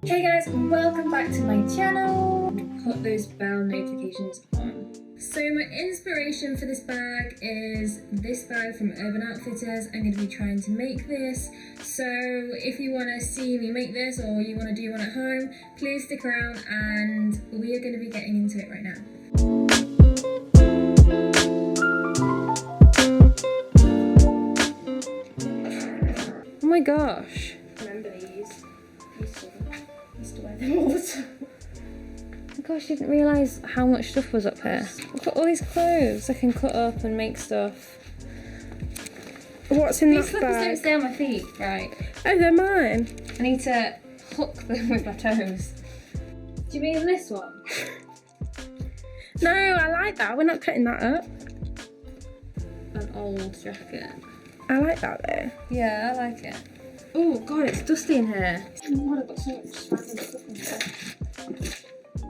Hey guys, welcome back to my channel. Put those bell notifications on. So my inspiration for this bag is this bag from Urban Outfitters. I'm going to be trying to make this. So if you want to see me make this or you want to do one at home, please stick around and we are going to be getting into it right now. Oh my gosh. Remember these? Used to wear them all the time. Oh my gosh, I didn't realise how much stuff was up here. Look at all these clothes I can cut up and make stuff. What's in These that slippers bag? don't stay on my feet, right? Oh, they're mine. I need to hook them with my toes. Do you mean this one? No, I like that. We're not cutting that up. An old jacket. I like that though. Yeah, I like it. Oh god, it's dusty in here. Oh my god, I've got so much random stuff in here.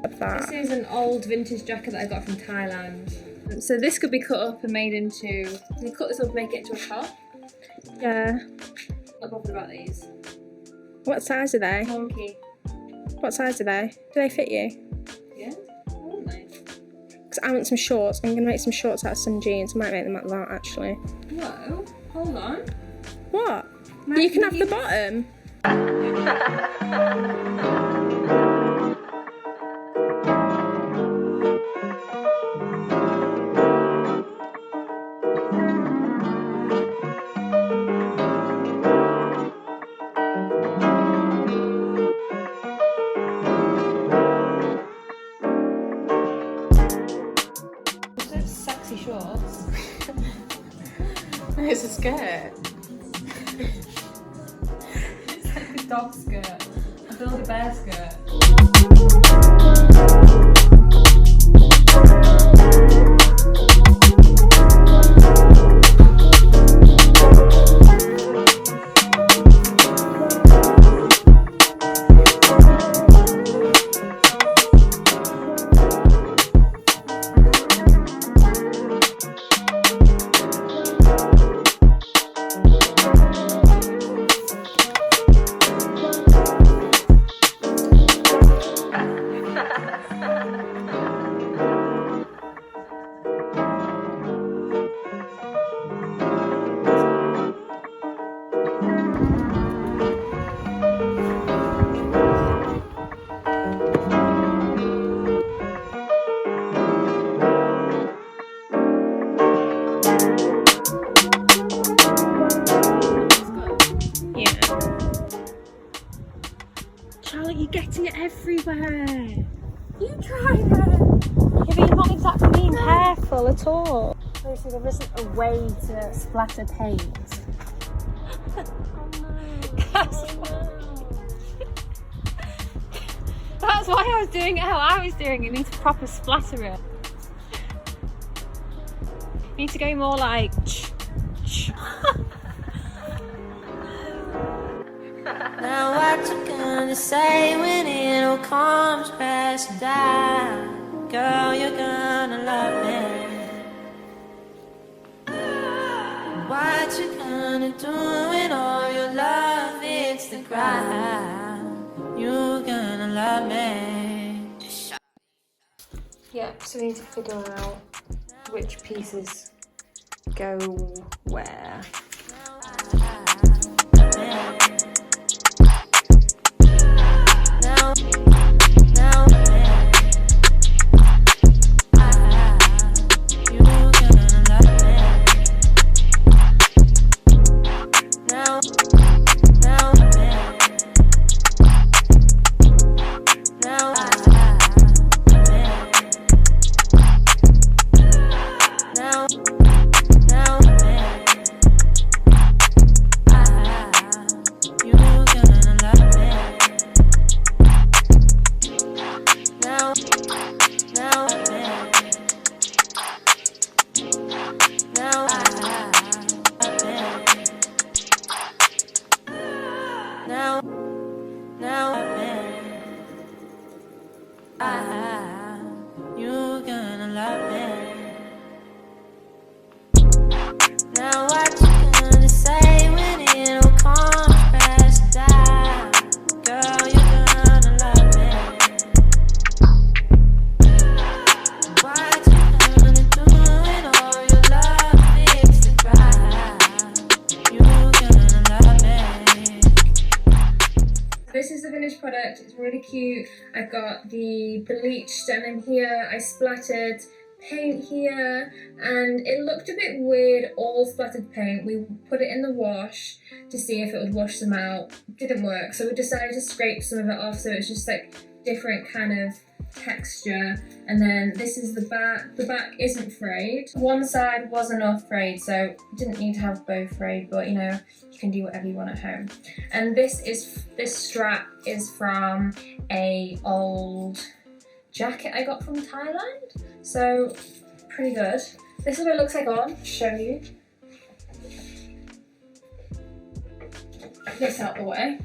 What's that? This is an old vintage jacket that I got from Thailand. So this could be cut up and made into... Can you cut this up and make it into a top? Yeah. Not bothered about these. What size are they? Monkey. What size are they? Do they fit you? Yeah? Aren't they? Because I want some shorts. I'm going to make some shorts out of some jeans. I might make them out of that actually. Whoa, hold on. What? You can have the bottom. Those sexy shorts. It's a skirt. It's like a dog skirt. I feel like a bear skirt. Charlotte, you're getting it everywhere. You try it. Yeah, but you're not exactly being careful at all. Lucy, there isn't a way to splatter paint. That's why I was doing it how I was doing it. You need to proper splatter it. You need to go more like Now what you gonna say when it all comes crashing down? Girl, you're gonna love me. What you gonna do when all your love hits the ground? You're gonna love me. yeah, so we need to figure out which pieces go where. product. It's really cute. I got the Bleach denim here. I splattered paint here, and it looked a bit weird, all splattered paint. We put it in the wash to see if it would wash them out. Didn't work, so we decided to scrape some of it off, so it's just like different kind of texture. And then this is the back. The back isn't frayed. One side was enough frayed, so you didn't need to have both frayed, but you know, you can do whatever you want at home. And this strap is from a old jacket I got from Thailand, so pretty good. This is what it looks like on. Show you. This out the way.